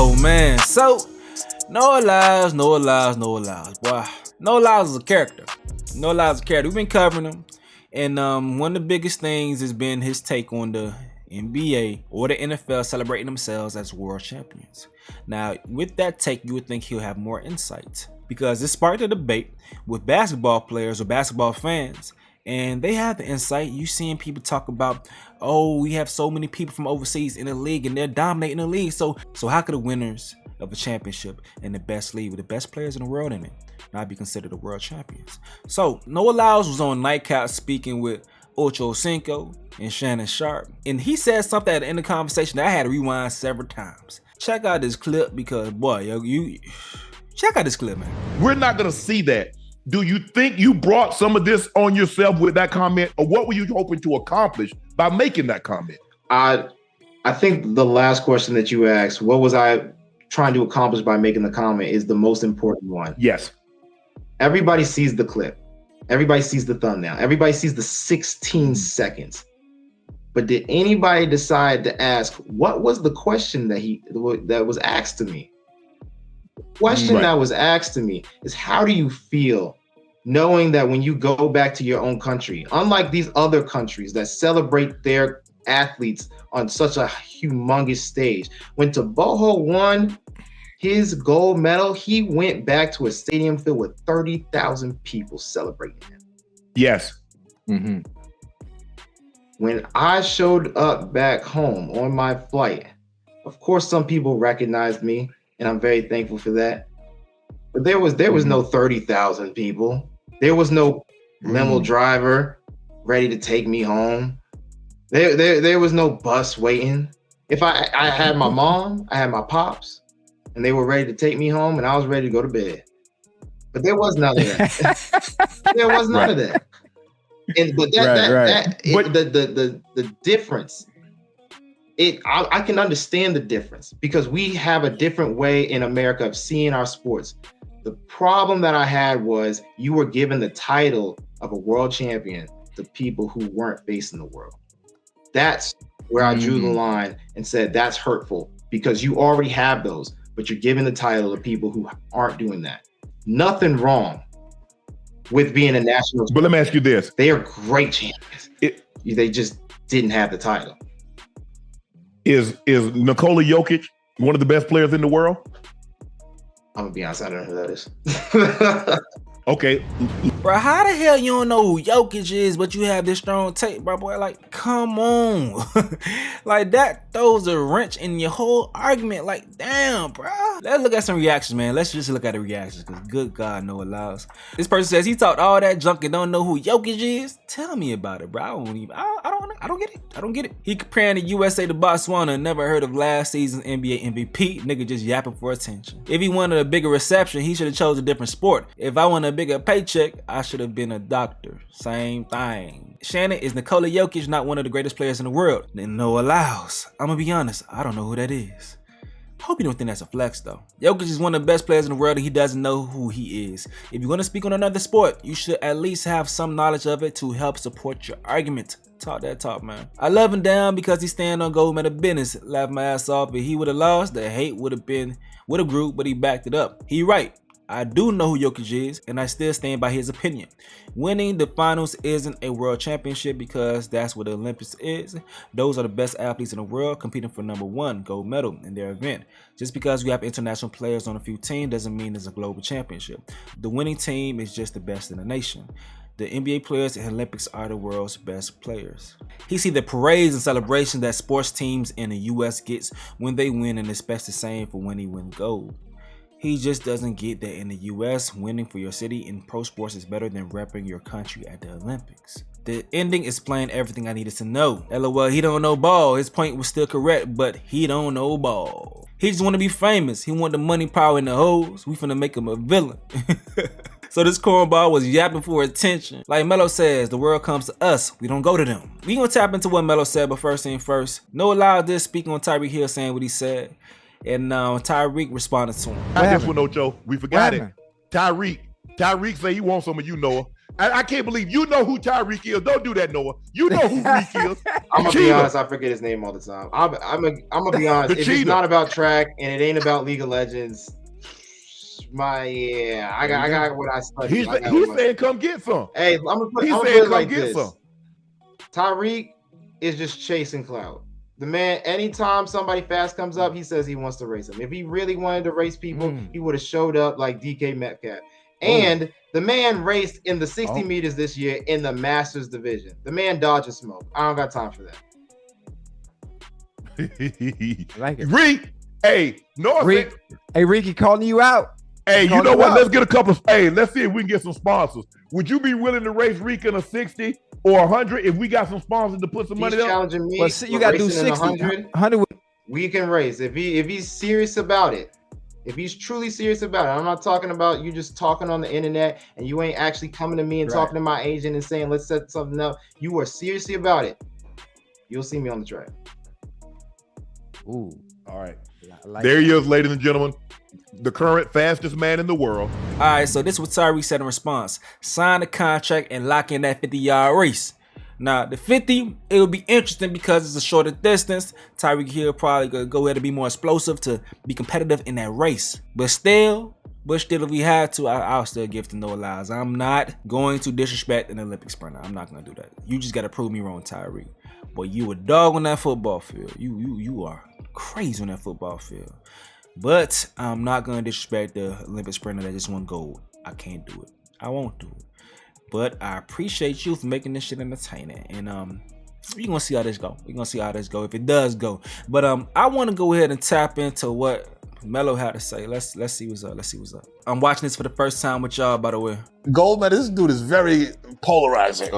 Oh man, so Noah Lyles. Boy, Noah Lyles is a character. We've been covering him, and one of the biggest things has been his take on the NBA or the NFL celebrating themselves as world champions. Now, with that take, you would think he'll have more insight because it sparked a debate with basketball players or basketball fans. And they have the insight. You seeing people talk about, oh, we have so many people from overseas in the league and they're dominating the league. So how could the winners of a championship in the best league with the best players in the world in it not be considered the world champions? So Noah Lyles was on Nightcap speaking with Ocho Cinco and Shannon Sharpe, and he said something at the end of the conversation that I had to rewind several times. Check out this clip because, boy, you check out this clip, man. We're not gonna see that. Do you think you brought some of this on yourself with that comment, or what were you hoping to accomplish by making that comment? I think the last question that you asked, what was I trying to accomplish by making the comment, is the most important one. Yes. Everybody sees the clip. Everybody sees the thumbnail. Everybody sees the 16 seconds. But did anybody decide to ask, what was the question that was asked to me? Question that was asked to me is, how do you feel knowing that when you go back to your own country, unlike these other countries that celebrate their athletes on such a humongous stage, when Taboho won his gold medal, he went back to a stadium filled with 30,000 people celebrating him. Yes. Mm-hmm. When I showed up back home on my flight, of course, some people recognized me, and I'm very thankful for that. But there was no 30,000 people. There was no limo driver ready to take me home. There was no bus waiting. If I had my mom, I had my pops, and they were ready to take me home, and I was ready to go to bed. But there was none of that. There was none of that. But the difference. I can understand the difference because we have a different way in America of seeing our sports. The problem that I had was you were given the title of a world champion to people who weren't based in the world. That's where I drew the line and said that's hurtful because you already have those, but you're giving the title to people who aren't doing that. Nothing wrong with being a national champion. But let me ask you this. They are great champions. They just didn't have the title. Is Nikola Jokic one of the best players in the world? I'm gonna be honest, I don't know who that is. Okay. Bro, how the hell you don't know who Jokic is, but you have this strong tape, bro? Boy, like, come on. Like, that throws a wrench in your whole argument. Like, damn, bro. Let's look at some reactions, man. Let's just look at the reactions, because good God, Noah Lyles. This person says he talked all that junk and don't know who Jokic is. Tell me about it, bro. I don't get it. He comparing the USA to Botswana and never heard of last season's NBA MVP. Nigga just yapping for attention. If he wanted a bigger reception, he should have chose a different sport. If I wanted a bigger paycheck, I should have been a doctor. Same thing. Shannon, is Nikola Jokic not one of the greatest players in the world? Then Noah Lyles. I'm gonna be honest, I don't know who that is. Hope you don't think that's a flex though. Jokic is one of the best players in the world and he doesn't know who he is. If you're gonna speak on another sport, you should at least have some knowledge of it to help support your argument. Talk that talk, man. I love him down because he stand on gold medal business. Laugh my ass off. If he would have lost, the hate would have grew, but he backed it up. He right. I do know who Jokic is, and I still stand by his opinion. Winning the finals isn't a world championship because that's what the Olympics is. Those are the best athletes in the world competing for number one gold medal in their event. Just because we have international players on a few teams doesn't mean it's a global championship. The winning team is just the best in the nation. The NBA players in the Olympics are the world's best players. He see the parades and celebrations that sports teams in the US gets when they win, and expects the same for when he wins gold. He just doesn't get that in the US, winning for your city in pro sports is better than repping your country at the Olympics. The ending explained everything I needed to know. LOL, he don't know ball. His point was still correct, but he don't know ball. He just want to be famous. He want the money, power, and the hoes. We finna make him a villain. So this cornball was yapping for attention. Like Melo says, the world comes to us. We don't go to them. We gonna tap into what Melo said, but first thing first, Noah Lyles did speak on Tyreek Hill saying what he said. And Tyreek responded to him. I just want to know, Joe. We forgot it. Tyreek say he wants some of you, Noah. I can't believe you know who Tyreek is. Don't do that, Noah. You know who Reek is. I'm gonna be honest. I forget his name all the time. I'm gonna be honest. If it's not about track and it ain't about League of Legends, I got what I studied. He's saying, "Come get some." Hey, I'm gonna put it like this. Tyreek is just chasing clout. The man, anytime somebody fast comes up, he says he wants to race him. If he really wanted to race people, he would have showed up like DK Metcalf. And the man raced in the 60 meters this year in the Masters division. The man dodges smoke. I don't got time for that. Like it. Reek, hey, no, Reek, hey, Reek, calling you out. Hey, you know what? Let's get a couple. Hey, let's see if we can get some sponsors. Would you be willing to race Reek in a 60 or 100 if we got some sponsors to put some money on? Challenging me. Well, you got to do 60. 100. We can race if he's serious about it. If he's truly serious about it. I'm not talking about you just talking on the internet and you ain't actually coming to me and talking to my agent and saying let's set something up. You are seriously about it. You'll see me on the track. Ooh, all right. There he is, ladies and gentlemen. The current fastest man in the world. All right, so this is what Tyreek said in response. Sign the contract and lock in that 50-yard race. Now, the 50, it'll be interesting because it's a shorter distance. Tyreek Hill probably gonna go ahead and be more explosive to be competitive in that race. But still, if we had to, I'll still give to Noah Lyles. I'm not going to disrespect an Olympic sprinter. I'm not gonna do that. You just gotta prove me wrong, Tyreek. But you a dog on that football field. You are crazy on that football field. But I'm not gonna disrespect the Olympic sprinter that just won gold. I can't do it. I won't do it. But I appreciate you for making this shit entertaining. And we're gonna see how this go. We're gonna see how this go if it does go. But I want to go ahead and tap into what Melo had to say. Let's see what's up. Let's see what's up. I'm watching this for the first time with y'all, by the way. Gold medal. This dude is very polarizing.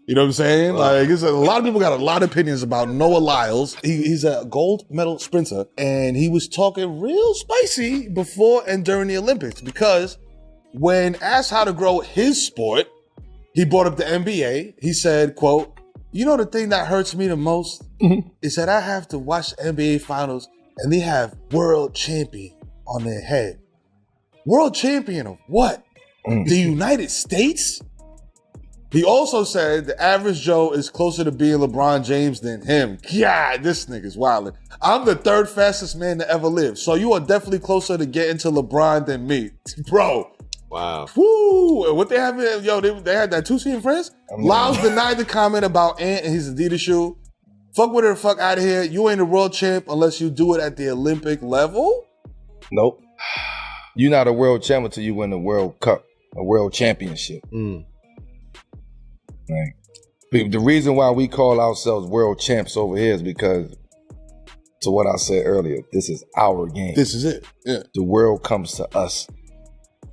You know what I'm saying? Like, a lot of people got a lot of opinions about Noah Lyles. He's a gold medal sprinter, and he was talking real spicy before and during the Olympics because when asked how to grow his sport, he brought up the NBA. He said, quote, "You know the thing that hurts me the most is that I have to watch the NBA finals and they have world champion on their head. World champion of what? The United States?" He also said the average Joe is closer to being LeBron James than him. God, this nigga's wildin'. I'm the third fastest man to ever live, so you are definitely closer to getting to LeBron than me. Bro. Wow. Woo! What they have, they had that 2C in France? Lyles denied the comment about Ant and his Adidas shoe. Fuck with her the fuck out of here. You ain't a world champ unless you do it at the Olympic level? Nope. You're not a world champ until you win the World Cup, a world championship. Right. The reason why we call ourselves world champs over here is because, to what I said earlier, this is our game. This is it. Yeah. The world comes to us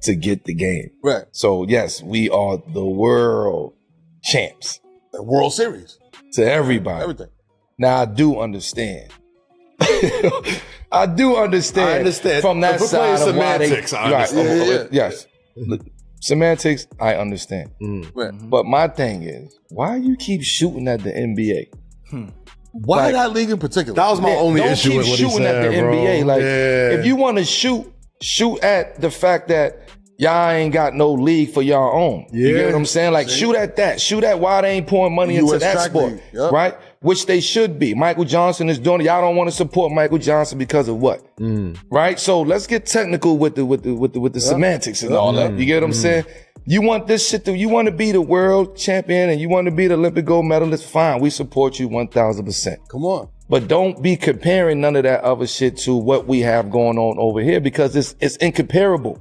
to get the game. Right. So yes, we are the world champs. The World Series. To everybody. Everything. Now I do understand. I understand from that side of semantics. Yes. Semantics, I understand. But my thing is, why you keep shooting at the NBA? Why that league in particular? That was my only issue with what he said, shooting at the NBA. Like, if you want to shoot at the fact that y'all ain't got no league for y'all own. You get what I'm saying? Like, shoot at that. Shoot at why they ain't pouring money into that sport, right? Which they should be. Michael Johnson is doing it. Y'all don't want to support Michael Johnson because of what? Right? So let's get technical with the semantics and all that. You get what I'm saying? You want this shit you want to be the world champion and you want to be the Olympic gold medalist, fine. We support you 1,000%. Come on. But don't be comparing none of that other shit to what we have going on over here because it's incomparable.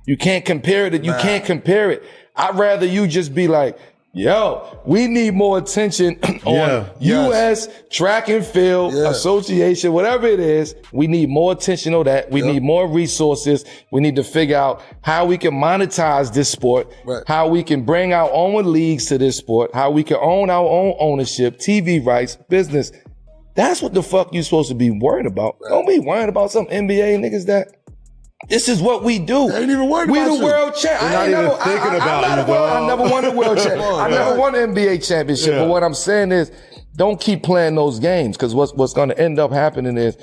You can't compare it. You can't compare it. I'd rather you just be like, yo, we need more attention on U.S. Track and Field Association, whatever it is. We need more attention on that. We need more resources. We need to figure out how we can monetize this sport, how we can bring our own leagues to this sport, how we can own our own ownership, TV rights, business. That's what the fuck you supposed to be worried about. Don't be worried about some NBA niggas that. This is what we do. I ain't even worried about We the world champ. I never won a world champ. I never won an NBA championship. But what I'm saying is, don't keep playing those games because what's going to end up happening is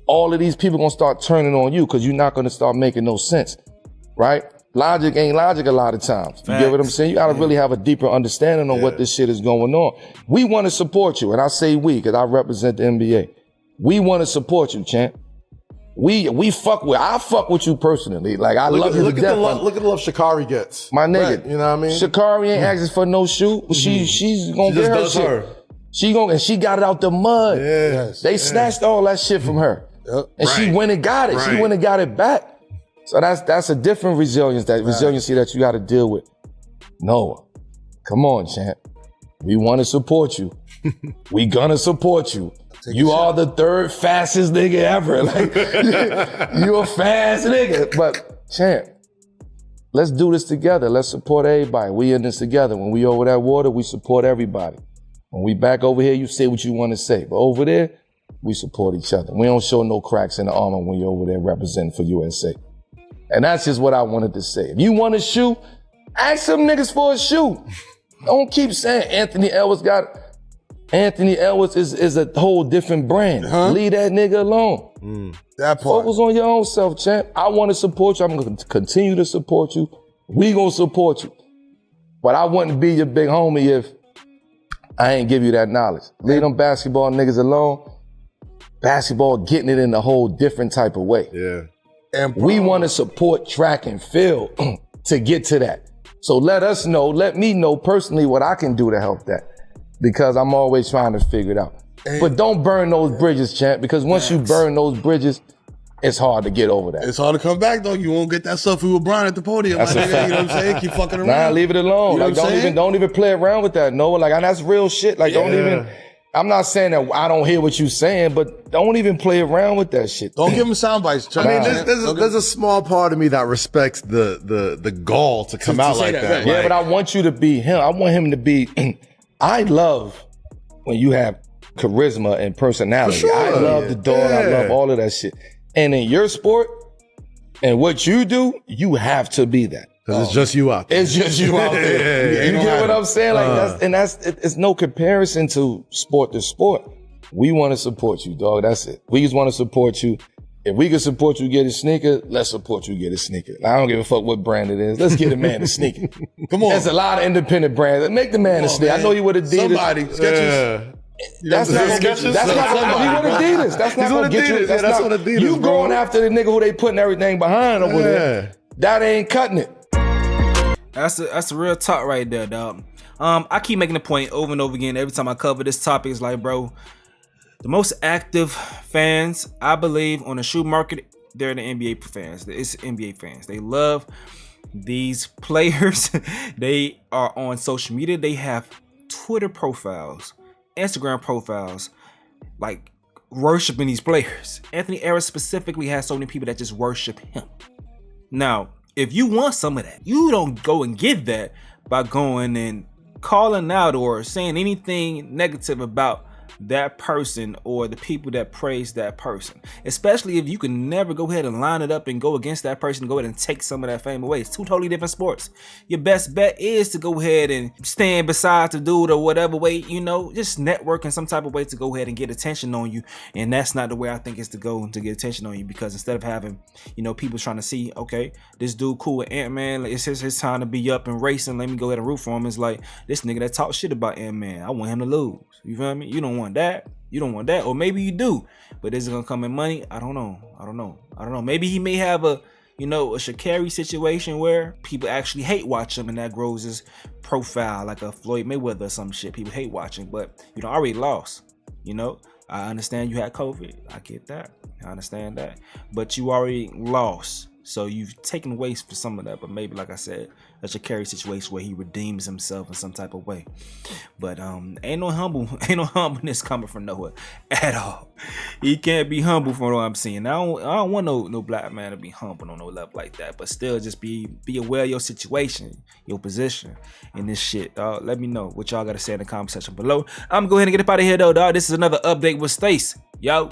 all of these people going to start turning on you because you're not going to start making no sense, right? logic ain't logic a lot of times. You get what I'm saying? You gotta really have a deeper understanding on what this shit is going on. We want to support you, and I say we, because I represent the NBA. We want to support you, champ. I fuck with you personally. Like, I love you to death. Look at the love Sha'Carri gets. My nigga. Right, you know what I mean? Sha'Carri ain't asking for no shoe, but she's gonna get her shit. And she got it out the mud. They snatched all that shit from her. And she went and got it. She went and got it back. So that's a different resiliency that you gotta deal with. Noah, come on, champ. We wanna support you. We gonna support you. You are the third fastest nigga ever. Like, you a fast nigga. But, champ, let's do this together. Let's support everybody. We in this together. When we over that water, we support everybody. When we back over here, you say what you want to say. But over there, we support each other. We don't show no cracks in the armor when you're over there representing for USA. And that's just what I wanted to say. If you want a shoe, ask some niggas for a shoe. Don't keep saying Anthony Edwards is a whole different brand. Leave that nigga alone. That part. Focus on your own self, champ. I want to support you. I'm going to continue to support you. We going to support you. But I wouldn't be your big homie if I ain't give you that knowledge. Leave them basketball niggas alone. Basketball getting it in a whole different type of way. Yeah. And we want to support track and field to get to that. So let me know personally what I can do to help that. Because I'm always trying to figure it out. But don't burn those bridges, champ, because once you burn those bridges, it's hard to get over that. It's hard to come back, though. You won't get that selfie with Brian at the podium. That's my nigga, you know what I'm saying? Keep fucking around. Nah, leave it alone. You know like, don't even play around with that, Noah. Like, and that's real shit. Like, don't even, I'm not saying that I don't hear what you're saying, but don't even play around with that shit. Don't give him sound bites. I mean, there's a small part of me that respects the gall to come out like that. Yeah, but I want you to be him. I want him to be, I love when you have charisma and personality. Sure. I love the dog. I love all of that shit. And in your sport and what you do, you have to be that. Because it's just you out there. It's just you out there. You get what I'm saying? Like it's no comparison to sport. We want to support you, dog. That's it. We just want to support you. If we can support you get a sneaker, let's support you get a sneaker. I don't give a fuck what brand it is. Let's get a man a sneaker. Come on. There's a lot of independent brands. Make the man a sneaker. I know you with Adidas. Somebody. Skechers. That's not gonna get you. That's not gonna be with Adidas. That's not gonna get you. That's what Adidas. You going after the nigga who they putting everything behind over there. That ain't cutting it. That's a real talk right there, dog. I keep making the point over and over again every time I cover this topic. It's like, bro, the most active fans, I believe, on the shoe market, they're the NBA fans. It's NBA fans. They love these players. They are on social media. They have Twitter profiles, Instagram profiles, like worshiping these players. Anthony Edwards specifically has so many people that just worship him. Now, if you want some of that, you don't go and get that by going and calling out or saying anything negative about that person or the people that praise that person, especially if you can never go ahead and line it up and go against that person, go ahead and take some of that fame away. It's two totally different sports. Your best bet is to go ahead and stand beside the dude or whatever way, just network in some type of way to go ahead and get attention on you. And that's not the way I think it's to go to get attention on you, because instead of having, people trying to see, okay, this dude cool with Ant-Man, it's his time to be up and racing, let me go ahead and root for him. It's like, this nigga that talk shit about Ant-Man, I want him to lose. You feel me? You don't want that. You don't want that. Or maybe you do. But is it gonna come in money? I don't know. Maybe he may have a Sha'Carri situation where people actually hate watch him and that grows his profile, like a Floyd Mayweather or some shit. People hate watching, but already lost. I understand you had COVID. I get that. I understand that. But you already lost. So you've taken away for some of that, but maybe, like I said, that's a Carry situation where he redeems himself in some type of way. But ain't no humbleness coming from Noah at all. He can't be humble from what I'm seeing. I don't want no black man to be humble on no level like that. But still, just be aware of your situation, your position in this shit, dog. Let me know what y'all got to say in the comment section below. I'm gonna go ahead and get up out of here though, dog. This is another update with Stace. Yo.